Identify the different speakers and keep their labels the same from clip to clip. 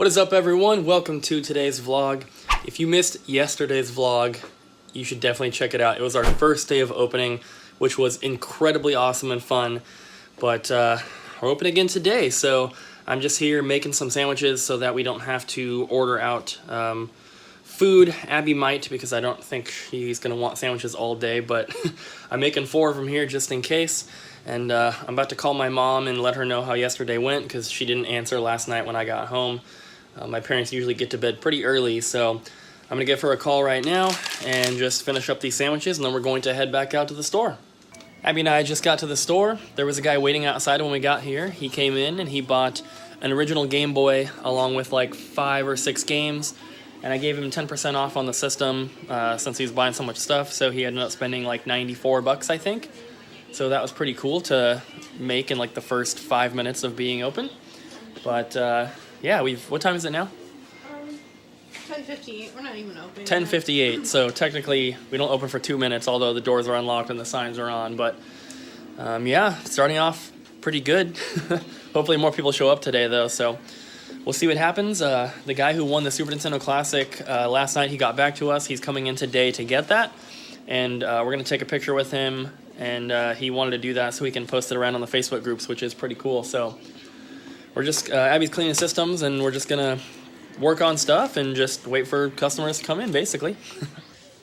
Speaker 1: What is up, everyone? Welcome to today's vlog. If you missed yesterday's vlog, you should definitely check it out. It was our first day of opening, which was incredibly awesome and fun. But we're open again today, so I'm just here making some sandwiches so that we don't have to order out food. Abby might, because I don't think he's gonna want sandwiches all day, but I'm making 4 of them here just in case. And I'm about to call my mom and let her know how yesterday went, because she didn't answer last night when I got home. My parents usually get to bed pretty early, so I'm gonna give her a call right now and just finish up these sandwiches, and then we're going to head back out to the store. Abby and I just got to the store. There was a guy waiting outside when we got here. He came in and he bought an original Game Boy along with like 5 or 6 games, and I gave him 10% off on the system since he was buying so much stuff, so he ended up spending like 94 bucks, I think. So that was pretty cool to make in like the first 5 minutes of being open. But yeah, what time is it now?
Speaker 2: 10:58. We're not even open.
Speaker 1: 10:58. So technically we don't open for 2 minutes, although the doors are unlocked and the signs are on. But yeah, starting off pretty good. Hopefully more people show up today though, so we'll see what happens. The guy who won the Super Nintendo Classic last night, he got back to us. He's coming in today to get that, and we're gonna take a picture with him. And he wanted to do that so he can post it around on the Facebook groups, which is pretty cool. So we're just, Abby's cleaning systems, and we're just gonna work on stuff and just wait for customers to come in, basically.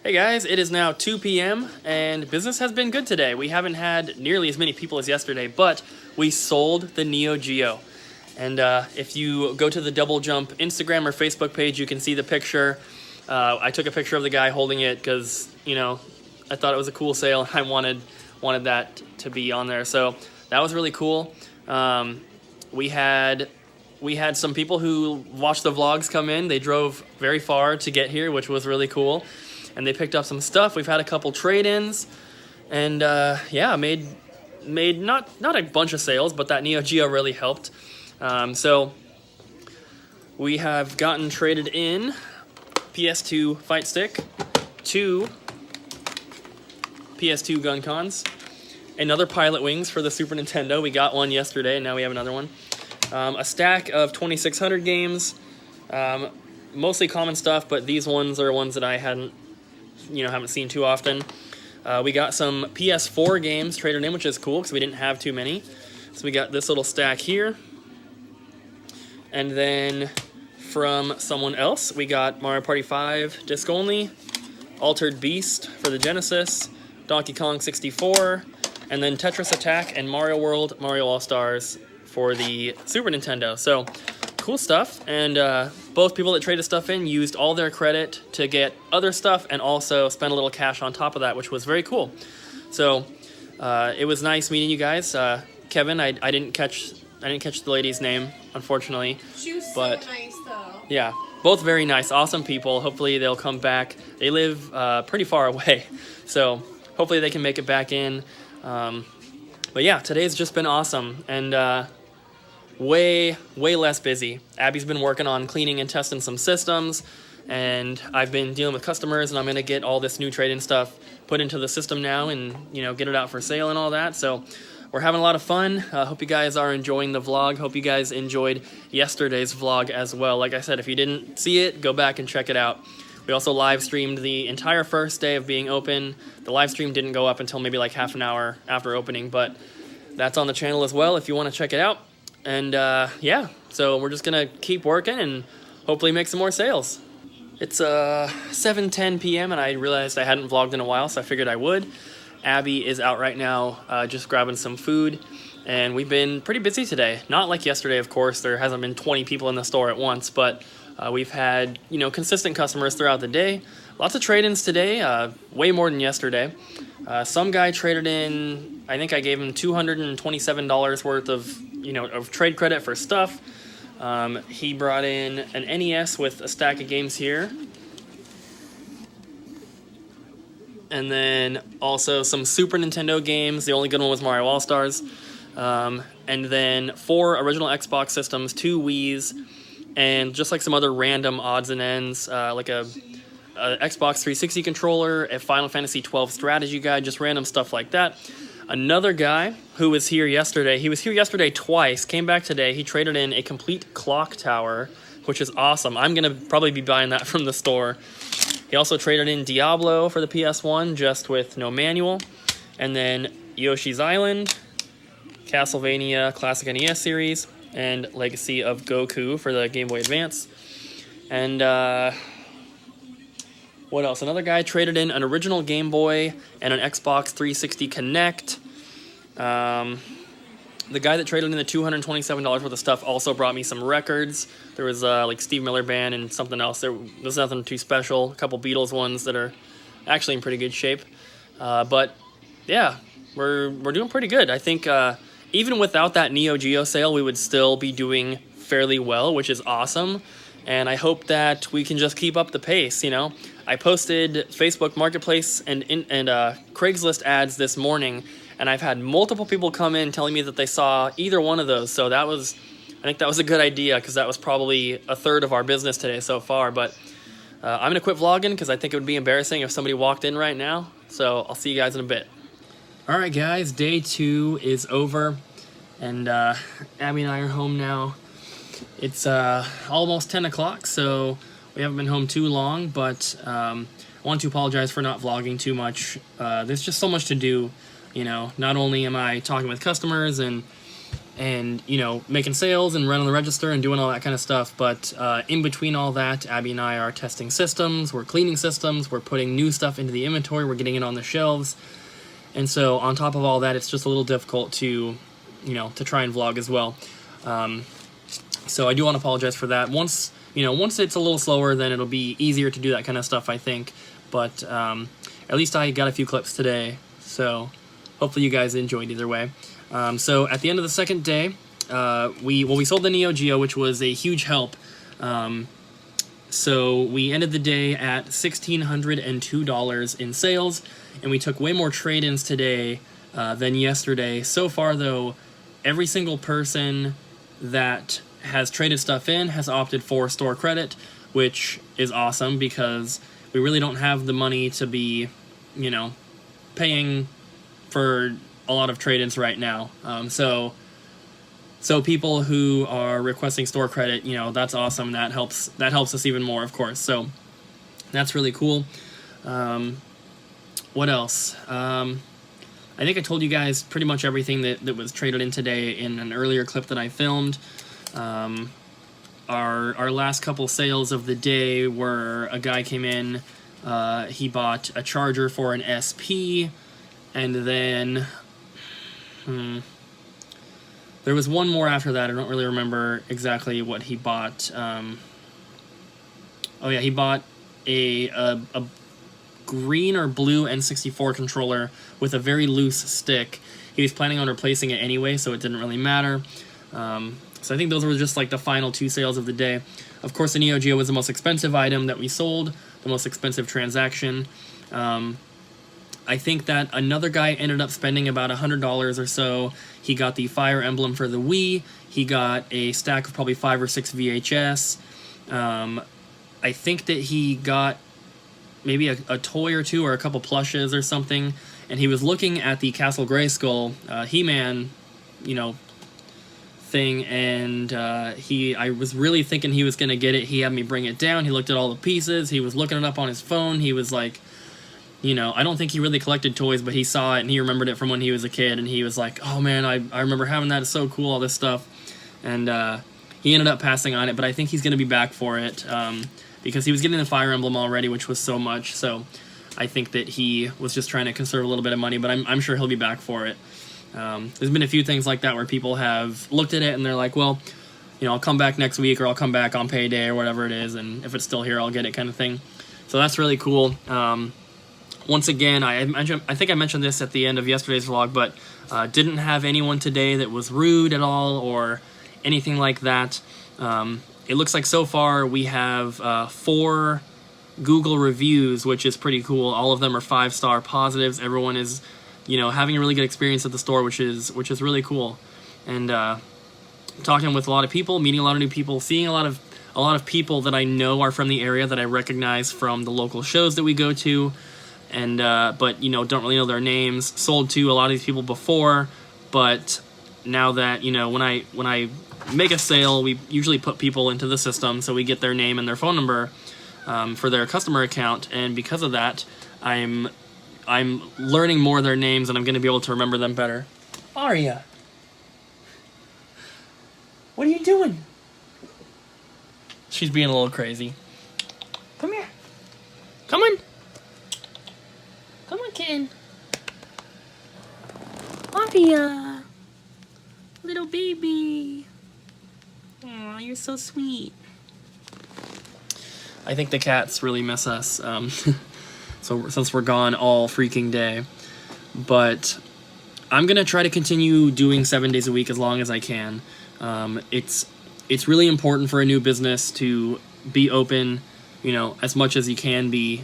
Speaker 1: Hey guys, it is now 2 p.m. and business has been good today. We haven't had nearly as many people as yesterday, but we sold the Neo Geo. And if you go to the Double Jump Instagram or Facebook page, you can see the picture. I took a picture of the guy holding it because, you know, I thought it was a cool sale, and I wanted that to be on there. So that was really cool. We had some people who watched the vlogs come in. They drove very far to get here, which was really cool. And they picked up some stuff. We've had a couple trade-ins. And yeah, made not a bunch of sales, but that Neo Geo really helped. So we have gotten traded in PS2 Fight Stick, 2 PS2 gun cons, another Pilot Wings for the Super Nintendo. We got one yesterday, and now we have another one. A stack of 2600 games, mostly common stuff, but these ones are ones that I haven't seen too often. We got some PS4 games traded in, which is cool because we didn't have too many. So we got this little stack here, and then from someone else, we got Mario Party 5 disc only, Altered Beast for the Genesis, Donkey Kong 64, and then Tetris Attack and Mario World, Mario All-Stars for the Super Nintendo. So, cool stuff, and both people that traded stuff in used all their credit to get other stuff and also spent a little cash on top of that, which was very cool. So, it was nice meeting you guys. Kevin, I didn't catch the lady's name, unfortunately.
Speaker 2: She was
Speaker 1: so
Speaker 2: nice, though.
Speaker 1: Yeah, both very nice, awesome people. Hopefully they'll come back. They live pretty far away, so hopefully they can make it back in. But yeah, today's just been awesome, and way less busy. Abby's been working on cleaning and testing some systems, and I've been dealing with customers, and I'm gonna get all this new trade-in stuff put into the system now and, you know, get it out for sale and all that. So we're having a lot of fun. Hope you guys are enjoying the vlog. Hope you guys enjoyed yesterday's vlog as well. Like I said, if you didn't see it, go back and check it out. We also live streamed the entire first day of being open. The live stream didn't go up until maybe like half an hour after opening, but that's on the channel as well if you want to check it out. And yeah, so we're just gonna keep working and hopefully make some more sales. It's 7:10 p.m. and I realized I hadn't vlogged in a while, so I figured I would. Abby is out right now just grabbing some food, and we've been pretty busy today. Not like yesterday, of course. There hasn't been 20 people in the store at once, but we've had, you know, consistent customers throughout the day. Lots of trade-ins today, way more than yesterday. Some guy traded in, I think I gave him $227 worth of, you know, of trade credit for stuff. He brought in an NES with a stack of games here. And then also some Super Nintendo games. The only good one was Mario All-Stars. And then 4 original Xbox systems, 2 Wiis, and just like some other random odds and ends, like a Xbox 360 controller, a Final Fantasy 12 strategy guide, just random stuff like that. Another guy who was here yesterday, he was here yesterday twice, came back today, he traded in a complete clock tower which is awesome. I'm going to probably be buying that from the store. He also traded in Diablo for the PS1, just with no manual. And then Yoshi's Island, Castlevania Classic NES series, and Legacy of Goku for the Game Boy Advance. And what else? Another guy traded in an original Game Boy and an Xbox 360 Kinect. The guy that traded in the $227 worth of stuff also brought me some records. There was like Steve Miller Band and something else. There's nothing too special. A couple Beatles ones that are actually in pretty good shape. But yeah, we're doing pretty good. I think even without that Neo Geo sale, we would still be doing fairly well, which is awesome. And I hope that we can just keep up the pace. You know, I posted Facebook Marketplace and Craigslist ads this morning, and I've had multiple people come in telling me that they saw either one of those. So I think that was a good idea, because that was probably a third of our business today so far. But I'm going to quit vlogging because I think it would be embarrassing if somebody walked in right now. So I'll see you guys in a bit. All right, guys, day 2 is over, and Abby and I are home now. It's almost 10 o'clock, so we haven't been home too long, but I want to apologize for not vlogging too much. There's just so much to do. You know, not only am I talking with customers and you know, making sales and running the register and doing all that kind of stuff, but in between all that, Abby and I are testing systems, we're cleaning systems, we're putting new stuff into the inventory, we're getting it on the shelves, and so on top of all that, it's just a little difficult to, you know, to try and vlog as well. So I do want to apologize for that. Once it's a little slower, then it'll be easier to do that kind of stuff, I think, but at least I got a few clips today, so hopefully you guys enjoyed either way. So at the end of the second day, we sold the Neo Geo, which was a huge help. So we ended the day at $1,602 in sales, and we took way more trade-ins today than yesterday. So far, though, every single person that has traded stuff in has opted for store credit, which is awesome, because we really don't have the money to be, you know, paying for a lot of trade-ins right now. So people who are requesting store credit, you know, that's awesome. That helps us even more, of course. So that's really cool. What else? I think I told you guys pretty much everything that was traded in today in an earlier clip that I filmed. Our last couple sales of the day were, a guy came in, he bought a charger for an SP, and then there was one more after that. I don't really remember exactly what he bought. Oh yeah, he bought a green or blue N64 controller with a very loose stick. He was planning on replacing it anyway, so it didn't really matter. So I think those were just like the final 2 sales of the day. Of course, the Neo Geo was the most expensive item that we sold, the most expensive transaction. I think that another guy ended up spending about $100 or so. He got the Fire Emblem for the Wii. He got a stack of probably 5 or 6 VHS. I think that he got maybe a toy or two or a couple plushes or something. And he was looking at the Castle Grayskull He-Man, you know, thing, and I was really thinking he was going to get it. He had me bring it down. He looked at all the pieces. He was looking it up on his phone. He was like, you know, I don't think he really collected toys, but he saw it and he remembered it from when he was a kid, and he was like, oh man, I remember having that. It's so cool, all this stuff. And he ended up passing on it, but I think he's going to be back for it because he was getting the Fire Emblem already, which was so much. So I think that he was just trying to conserve a little bit of money, but I'm sure he'll be back for it. There's been a few things like that where people have looked at it and they're like, well, you know, I'll come back next week, or I'll come back on payday or whatever it is, and if it's still here, I'll get it, kind of thing. So that's really cool. Once again, I think I mentioned this at the end of yesterday's vlog, but didn't have anyone today that was rude at all or anything like that. It looks like so far we have 4 Google reviews, which is pretty cool. All of them are 5-star positives. Everyone is, you know, having a really good experience at the store, which is really cool. And talking with a lot of people, meeting a lot of new people, seeing a lot of people that I know are from the area that I recognize from the local shows that we go to. And but you know, don't really know their names. Sold to a lot of these people before, but now that, you know, when I make a sale, we usually put people into the system, so we get their name and their phone number for their customer account, and because of that, I'm learning more of their names, and I'm going to be able to remember them better. Aria, what are you doing? She's being a little crazy. Come here. Come on. Come on, kitten. Aria, little baby. Aw, you're so sweet. I think the cats really miss us, so since we're gone all freaking day. But I'm gonna try to continue doing 7 days a week as long as I can. It's really important for a new business to be open, you know, as much as you can be.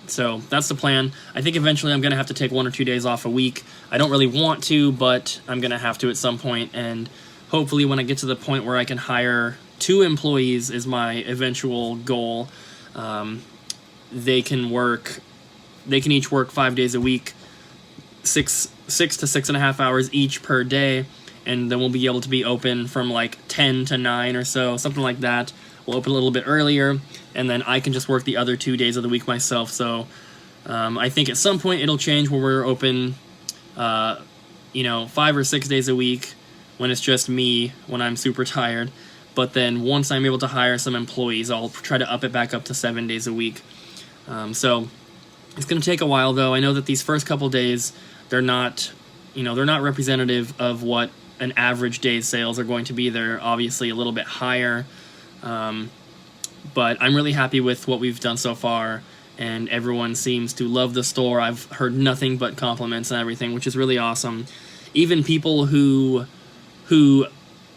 Speaker 1: So that's the plan. I think eventually I'm gonna have to take 1 or 2 days off a week. I don't really want to, but I'm gonna have to at some point, and hopefully when I get to the point where I can hire 2 employees is my eventual goal. They can each work 5 days a week, six to 6.5 hours each per day, and then we'll be able to be open from like 10 to 9 or so, something like that. We'll open a little bit earlier, and then I can just work the other 2 days of the week myself. So I think at some point it'll change where we're open, 5 or 6 days a week when it's just me, when I'm super tired. But then once I'm able to hire some employees, I'll try to up it back up to 7 days a week. So it's going to take a while, though. I know that these first couple days, they're not representative of what an average day's sales are going to be. They're obviously a little bit higher. But I'm really happy with what we've done so far, and everyone seems to love the store. I've heard nothing but compliments and everything, which is really awesome. Even people who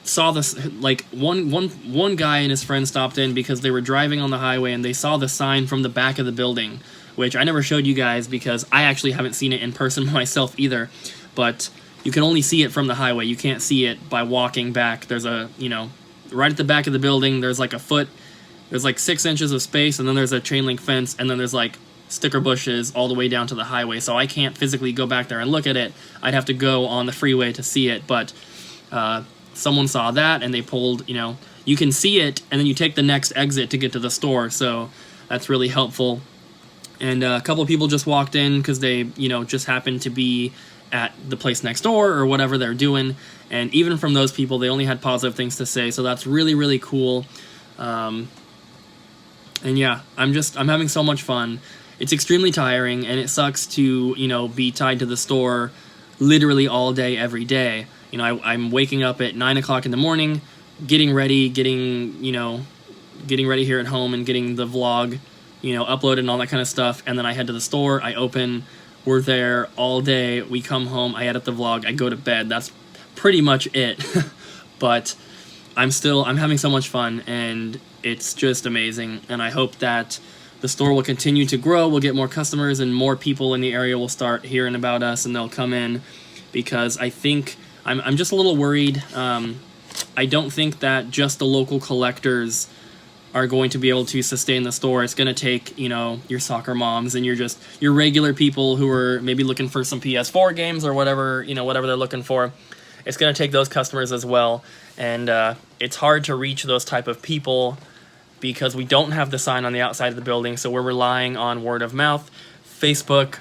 Speaker 1: saw this, like one guy and his friend stopped in because they were driving on the highway and they saw the sign from the back of the building, which I never showed you guys because I actually haven't seen it in person myself either, but you can only see it from the highway. You can't see it by walking back. There's right at the back of the building, there's like there's like 6 inches of space, and then there's a chain link fence, and then there's like sticker bushes all the way down to the highway, so I can't physically go back there and look at it. I'd have to go on the freeway to see it, but someone saw that, and they pulled, you can see it, and then you take the next exit to get to the store, so that's really helpful. And a couple of people just walked in because they, just happened to be at the place next door or whatever they're doing, and even from those people, they only had positive things to say, so that's really, really cool. And yeah, I'm having so much fun. It's extremely tiring, and it sucks to, be tied to the store literally all day, every day. I'm waking up at 9 o'clock in the morning, getting ready here at home and getting the vlog, uploaded and all that kind of stuff. And then I head to the store, I open, we're there all day, we come home, I edit the vlog, I go to bed. That's pretty much it. But I'm having so much fun, and it's just amazing. And I hope that the store will continue to grow, we'll get more customers, and more people in the area will start hearing about us, and they'll come in, because I think I'm just a little worried. I don't think that just the local collectors are going to be able to sustain the store. It's going to take, your soccer moms and your regular people who are maybe looking for some PS4 games or whatever, whatever they're looking for. It's going to take those customers as well. And it's hard to reach those type of people because we don't have the sign on the outside of the building, so we're relying on word of mouth, Facebook,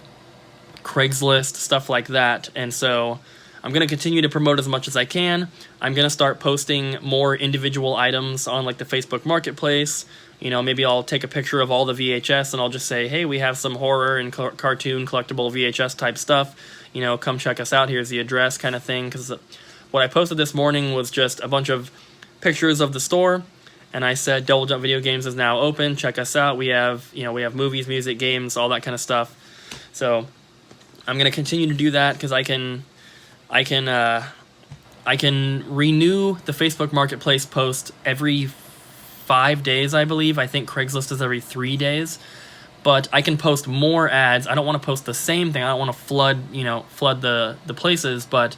Speaker 1: Craigslist, stuff like that. And so I'm going to continue to promote as much as I can. I'm going to start posting more individual items on like the Facebook Marketplace. Maybe I'll take a picture of all the VHS and I'll just say, hey, we have some horror and cartoon collectible VHS type stuff. Come check us out. Here's the address, kind of thing. Because what I posted this morning was just a bunch of pictures of the store. And I said, Double Jump Video Games is now open. Check us out. We have movies, music, games, all that kind of stuff. So I'm going to continue to do that because I can renew the Facebook Marketplace post every 5 days, I believe. I think Craigslist is every 3 days. But I can post more ads. I don't want to post the same thing. I don't want to flood the places, but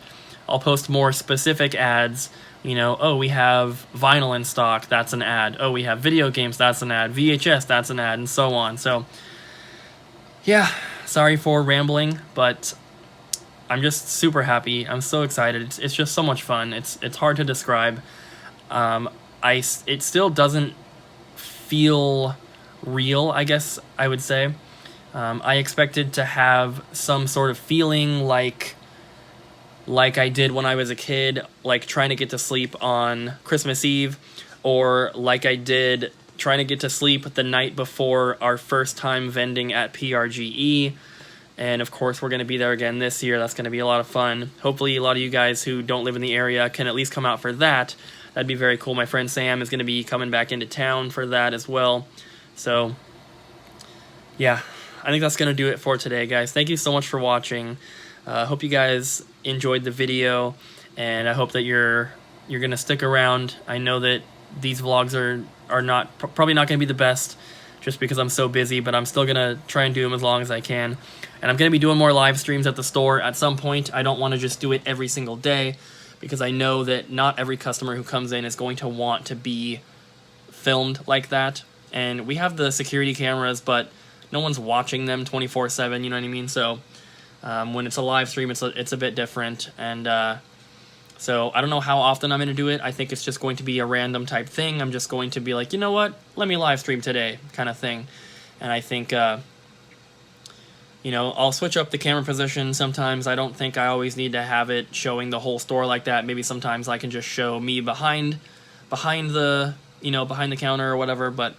Speaker 1: I'll post more specific ads. Oh, we have vinyl in stock, that's an ad. Oh, we have video games, that's an ad. VHS, that's an ad, and so on. So, yeah, sorry for rambling, but I'm just super happy. I'm so excited. It's just so much fun. It's hard to describe. It still doesn't feel real, I guess I would say. I expected to have some sort of feeling like I did when I was a kid, like trying to get to sleep on Christmas Eve, or like I did trying to get to sleep the night before our first time vending at PRGE. And of course, we're going to be there again this year. That's going to be a lot of fun. Hopefully, a lot of you guys who don't live in the area can at least come out for that. That'd be very cool. My friend Sam is going to be coming back into town for that as well. So, yeah, I think that's going to do it for today, guys. Thank you so much for watching. Hope you guys enjoyed the video, and I hope that you're going to stick around. I know that these vlogs are probably not going to be the best, just because I'm so busy, but I'm still going to try and do them as long as I can. And I'm going to be doing more live streams at the store at some point. I don't want to just do it every single day, because I know that not every customer who comes in is going to want to be filmed like that. And we have the security cameras, but no one's watching them 24/7, you know what I mean? So when it's a live stream, it's a bit different. And so I don't know how often I'm going to do it. I think it's just going to be a random type thing. I'm just going to be like, you know what? Let me live stream today kind of thing. And I think, you know, I'll switch up the camera position sometimes. I don't think I always need to have it showing the whole store like that. Maybe sometimes I can just show me behind the counter or whatever. But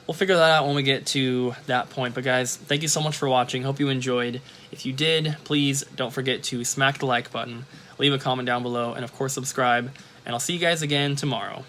Speaker 1: we'll figure that out when we get to that point. But guys, thank you so much for watching. Hope you enjoyed. If you did, please don't forget to smack the like button, leave a comment down below, and of course subscribe. And I'll see you guys again tomorrow.